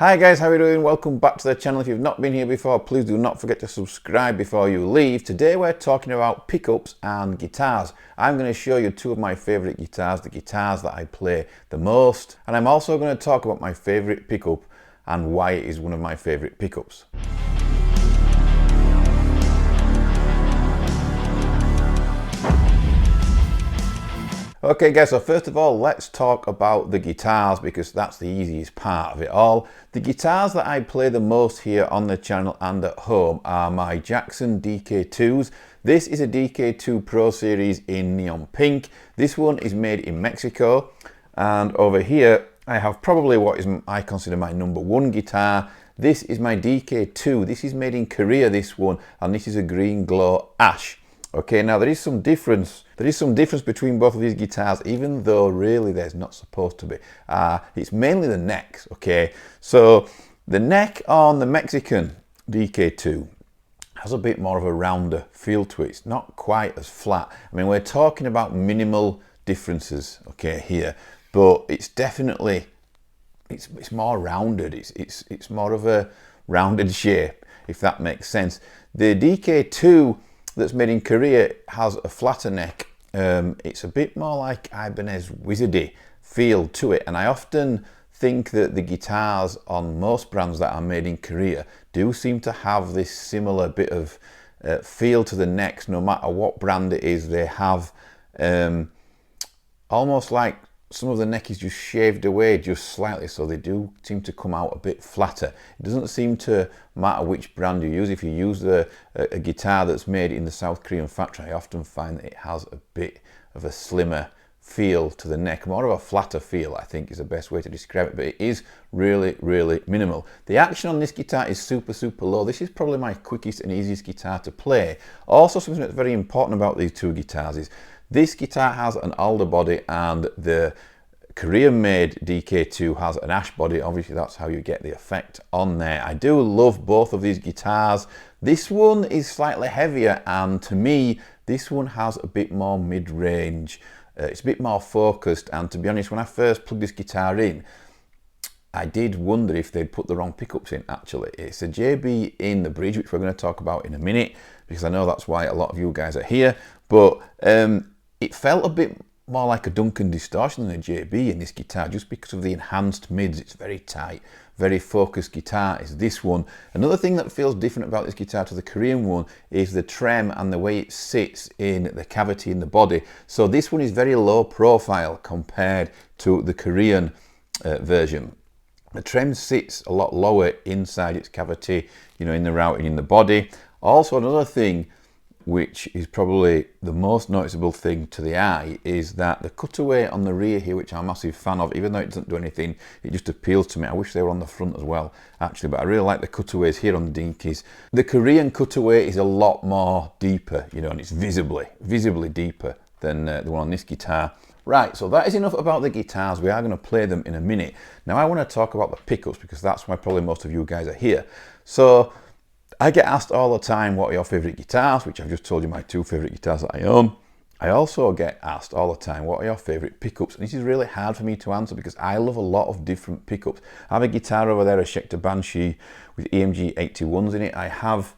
Hi guys, how are you doing? Welcome back to the channel. If you've not been here before, please do not forget to subscribe before you leave. Today we're talking about pickups and guitars. I'm going to show you two of my favourite guitars, the guitars that I play the most. And I'm also going to talk about my favourite pickup and why it is one of my favourite pickups. Okay guys, so first of all, let's talk about the guitars because that's the easiest part of it all. The guitars that I play the most here on the channel and at home are my Jackson DK2s. This is a DK2 Pro Series in neon pink. This one is made in Mexico. And over here, I have probably what I consider my #1 guitar. This is my DK2. This is made in Korea, this one, and this is a green glow ash. Okay, now there is some difference between both of these guitars, even though really there's not supposed to be. It's mainly the necks, okay? So the neck on the Mexican DK2 has a bit more of a rounder feel to it. It's not quite as flat. I mean, we're talking about minimal differences, okay, here, but it's definitely, it's more rounded. It's more of a rounded shape, if that makes sense. The DK2 that's made in Korea has a flatter neck. It's a bit more like Ibanez Wizardy feel to it, and I often think that the guitars on most brands that are made in Korea do seem to have this similar bit of feel to the necks. No matter what brand it is, they have almost like some of the neck is just shaved away just slightly, so they do seem to come out a bit flatter. It doesn't seem to matter which brand you use. If you use a guitar that's made in the South Korean factory, I often find that it has a bit of a slimmer feel to the neck, more of a flatter feel, I think is the best way to describe it, but it is really, really minimal. The action on this guitar is super, super low. This is probably my quickest and easiest guitar to play. Also, something that's very important about these two guitars is this guitar has an alder body and the Korean-made DK2 has an ash body. Obviously, that's how you get the effect on there. I do love both of these guitars. This one is slightly heavier, and to me, this one has a bit more mid-range. It's a bit more focused, and to be honest, when I first plugged this guitar in, I did wonder if they'd put the wrong pickups in, actually. It's a JB in the bridge, which we're going to talk about in a minute, because I know that's why a lot of you guys are here, but it felt a bit more like a Duncan distortion than a JB in this guitar, just because of the enhanced mids. It's very tight, very focused guitar is this one. Another thing that feels different about this guitar to the Korean one is the trem and the way it sits in the cavity in the body. So this one is very low profile compared to the Korean version. The trem sits a lot lower inside its cavity, you know, in the routing in the body. Also, another thing which is probably the most noticeable thing to the eye is that the cutaway on the rear here, which I'm a massive fan of, even though it doesn't do anything, it just appeals to me. I wish they were on the front as well, actually, but I really like the cutaways here on the Dinkies. The Korean cutaway is a lot more deeper, you know, and it's visibly deeper than the one on this guitar. Right, so that is enough about the guitars. We are going to play them in a minute. Now I want to talk about the pickups because that's why probably most of you guys are here. So I get asked all the time, what are your favourite guitars, which I've just told you my two favourite guitars that I own. I also get asked all the time, what are your favourite pickups? And this is really hard for me to answer because I love a lot of different pickups. I have a guitar over there, a Schecter Banshee with EMG 81s in it. I have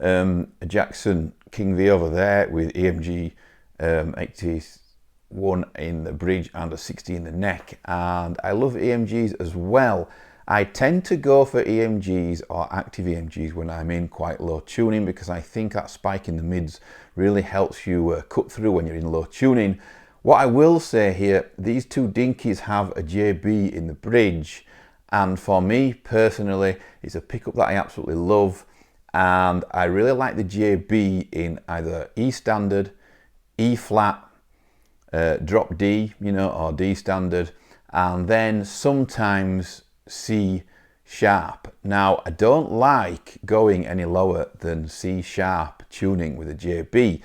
a Jackson King V over there with EMG 81 in the bridge and a 60 in the neck. And I love EMGs as well. I tend to go for EMGs or active EMGs when I'm in quite low tuning because I think that spike in the mids really helps you cut through when you're in low tuning. What I will say here, these two Dinkies have a JB in the bridge, and for me personally, it's a pickup that I absolutely love, and I really like the JB in either E standard, E flat, drop D, you know, or D standard, and then sometimes C sharp. Now, I don't like going any lower than C sharp tuning with a JB.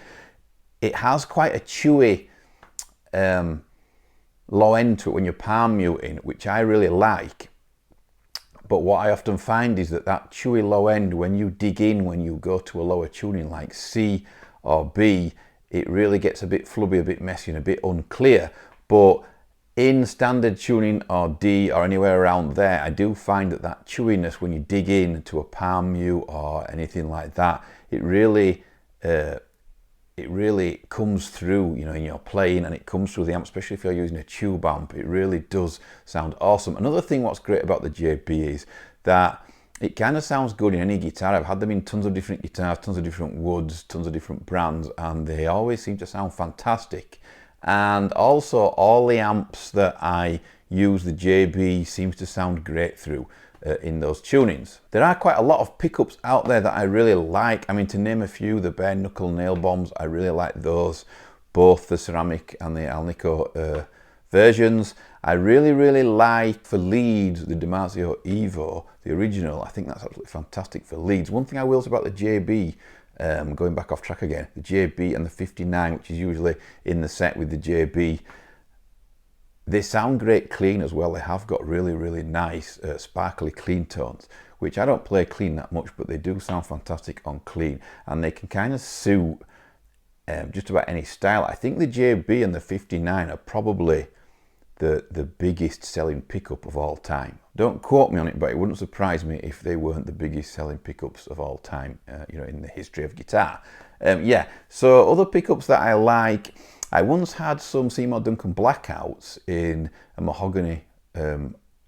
It has quite a chewy low end to it when you're palm muting, which I really like. But what I often find is that that chewy low end, when you dig in, when you go to a lower tuning like C or B, it really gets a bit flubby, a bit messy and a bit unclear. But In standard tuning or D or anywhere around there, I do find that that chewiness when you dig into a palm mute or anything like that, it really comes through, you know, in your playing, and it comes through the amp, especially if you're using a tube amp. It really does sound awesome. Another thing what's great about the JB is that it kind of sounds good in any guitar. I've had them in tons of different guitars, tons of different woods, tons of different brands, and they always seem to sound fantastic. And also all the amps that I use, the JB seems to sound great through in those tunings. There are quite a lot of pickups out there that I really like. I mean, to name a few, the bare knuckle nail bombs, I really like those, both the ceramic and the Alnico versions. I really like, for leads, the Damasio Evo, the original. I think that's absolutely fantastic for leads. One thing I will say about the JB, going back off track again, the JB and the 59, which is usually in the set with the JB, they sound great clean as well. They have got really nice sparkly clean tones, which I don't play clean that much, but they do sound fantastic on clean, and they can kind of suit just about any style. I think the JB and the 59 are probably the biggest selling pickup of all time. Don't quote me on it, but it wouldn't surprise me if they weren't the biggest selling pickups of all time, you know, in the history of guitar. Yeah, so other pickups that I like, I once had some Seymour Duncan Blackouts in a mahogany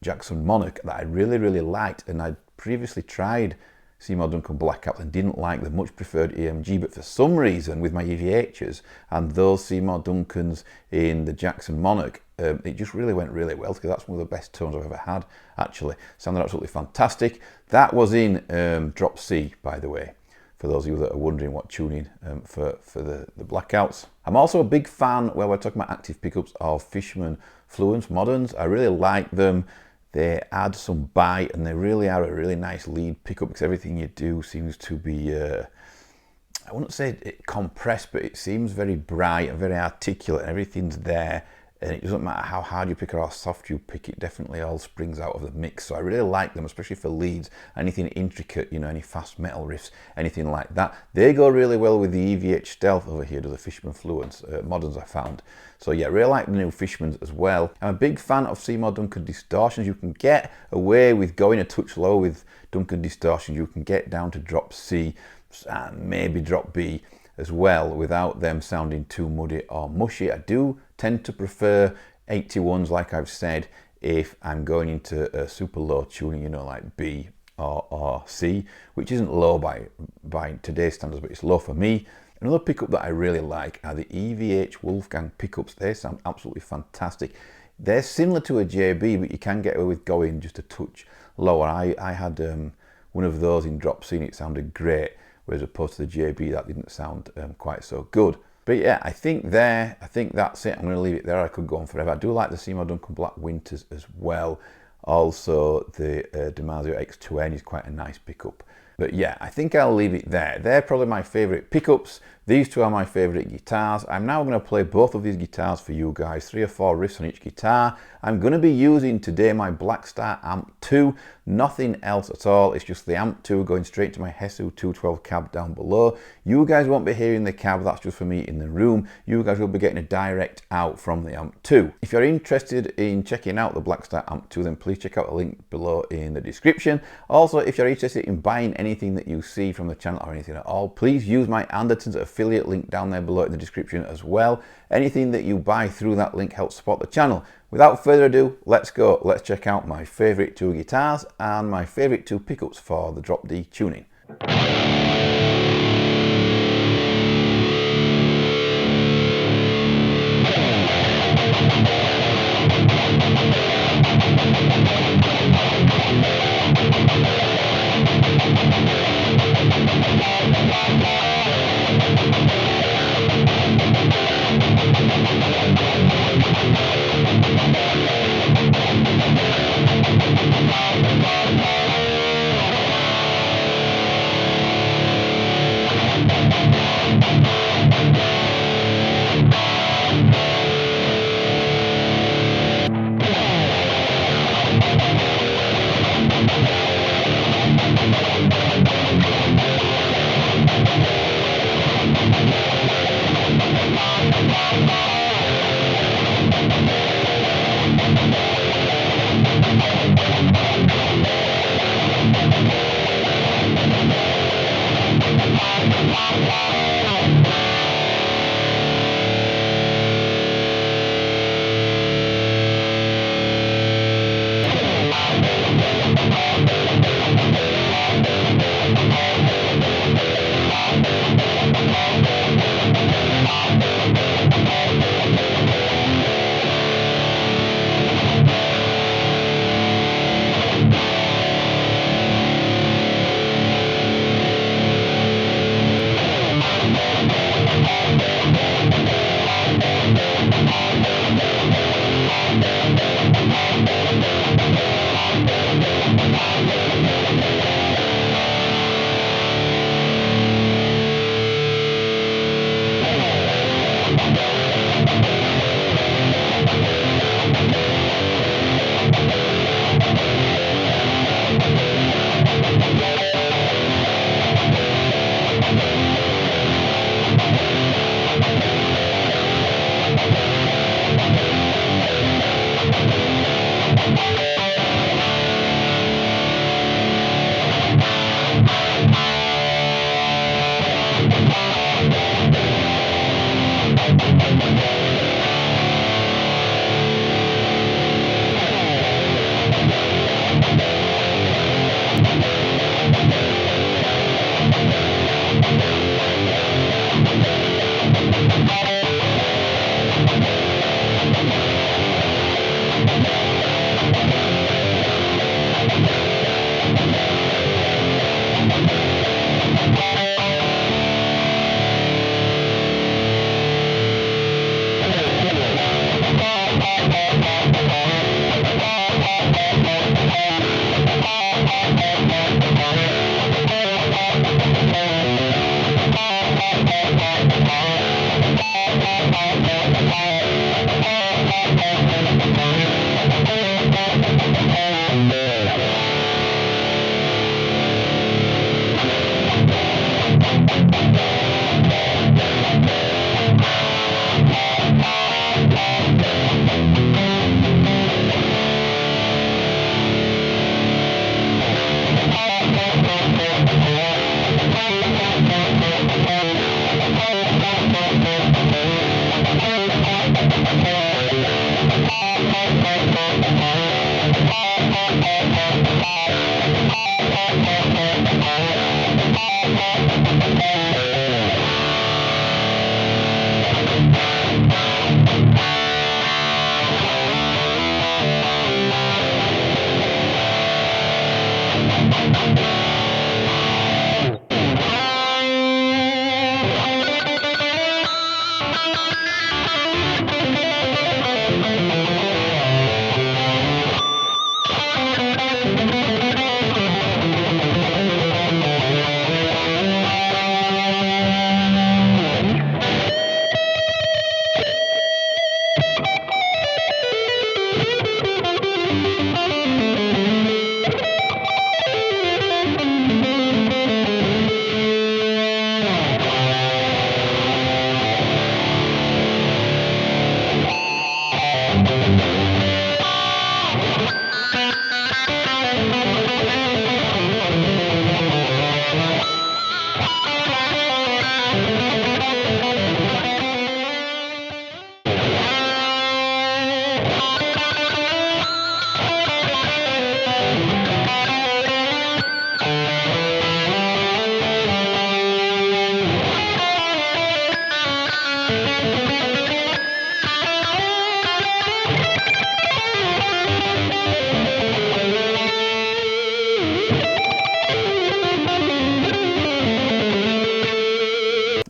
Jackson Monarch that I really liked, and I'd previously tried Seymour Duncan Blackouts and didn't like them, much preferred EMG, but for some reason with my EVHs and those Seymour Duncans in the Jackson Monarch, it just really went really well, because that's one of the best tones I've ever had, actually. Sounded absolutely fantastic. That was in drop C, by the way, for those of you that are wondering what tuning for the Blackouts. I'm also a big fan, where we're talking about active pickups, of Fishman Fluence Moderns. I really like them. They add some bite, and they really are a really nice lead pickup, because everything you do seems to be, I wouldn't say compressed, but it seems very bright and very articulate, and everything's there. And it doesn't matter how hard you pick or how soft you pick, it definitely all springs out of the mix. So I really like them, especially for leads, anything intricate, you know, any fast metal riffs, anything like that. They go really well with the EVH Stealth over here, to the Fishman Fluence Moderns I found. So yeah, really like the new Fishmans as well. I'm a big fan of Seymour Duncan distortions. You can get away with going a touch low with Duncan distortions. You can get down to drop C and maybe drop B as well, without them sounding too muddy or mushy. I do tend to prefer 81s, like I've said, if I'm going into a super low tuning, you know, like B or C, which isn't low by today's standards, but it's low for me. Another pickup that I really like are the EVH Wolfgang pickups. They sound absolutely fantastic. They're similar to a JB, but you can get away with going just a touch lower. I had one of those in drop C, and it sounded great, whereas opposed to the JB, that didn't sound quite so good. But yeah, I think that's it. I'm going to leave it there. I could go on forever. I do like the Seymour Duncan Black Winters as well. Also, the Damasio X2N is quite a nice pickup. But yeah, I think I'll leave it there. They're probably my favourite pickups. These two are my favourite guitars. I'm now going to play both of these guitars for you guys, 3 or 4 riffs on each guitar. I'm going to be using today my Blackstar Amp 2, nothing else at all. It's just the Amp 2 going straight to my Hesu 212 cab down below. You guys won't be hearing the cab, that's just for me in the room. You guys will be getting a direct out from the Amp 2. If you're interested in checking out the Blackstar Amp 2, then please check out the link below in the description. Also, if you're interested in buying anything that you see from the channel or anything at all, please use my Anderton's affiliate link down there below in the description as well. Anything that you buy through that link helps support the channel. Without further ado, let's go. Let's check out my favourite 2 guitars and my favourite 2 pickups for the drop D tuning.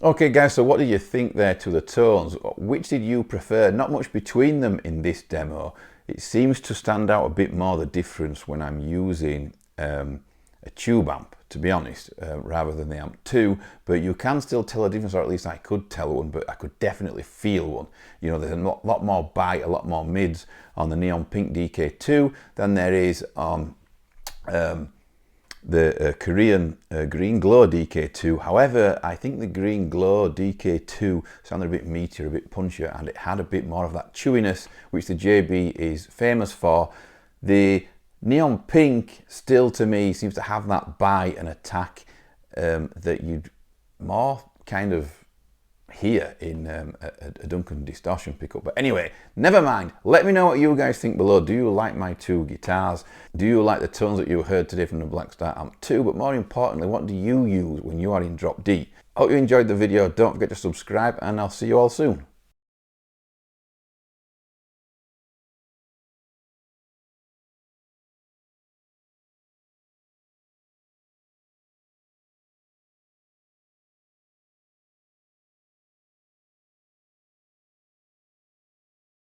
Okay guys, so what did you think there to the tones? Which did you prefer? Not much between them in this demo. It seems to stand out a bit more, the difference, when I'm using a tube amp, to be honest, rather than the Amp 2, but you can still tell a difference, or at least I could tell one, but I could definitely feel one. You know, there's a lot more bite, a lot more mids on the Neon Pink DK2 than there is on the Korean Green Glow DK2. However, I think the Green Glow DK2 sounded a bit meatier, a bit punchier, and it had a bit more of that chewiness, which the JB is famous for. The Neon Pink still, to me, seems to have that bite and attack that you'd more kind of here in a Duncan distortion pickup. But anyway, never mind. Let me know what you guys think below. Do you like my two guitars? Do you like the tones that you heard today from the Blackstar Amped 2? But more importantly, what do you use when you are in drop D? Hope you enjoyed the video. Don't forget to subscribe, and I'll see you all soon.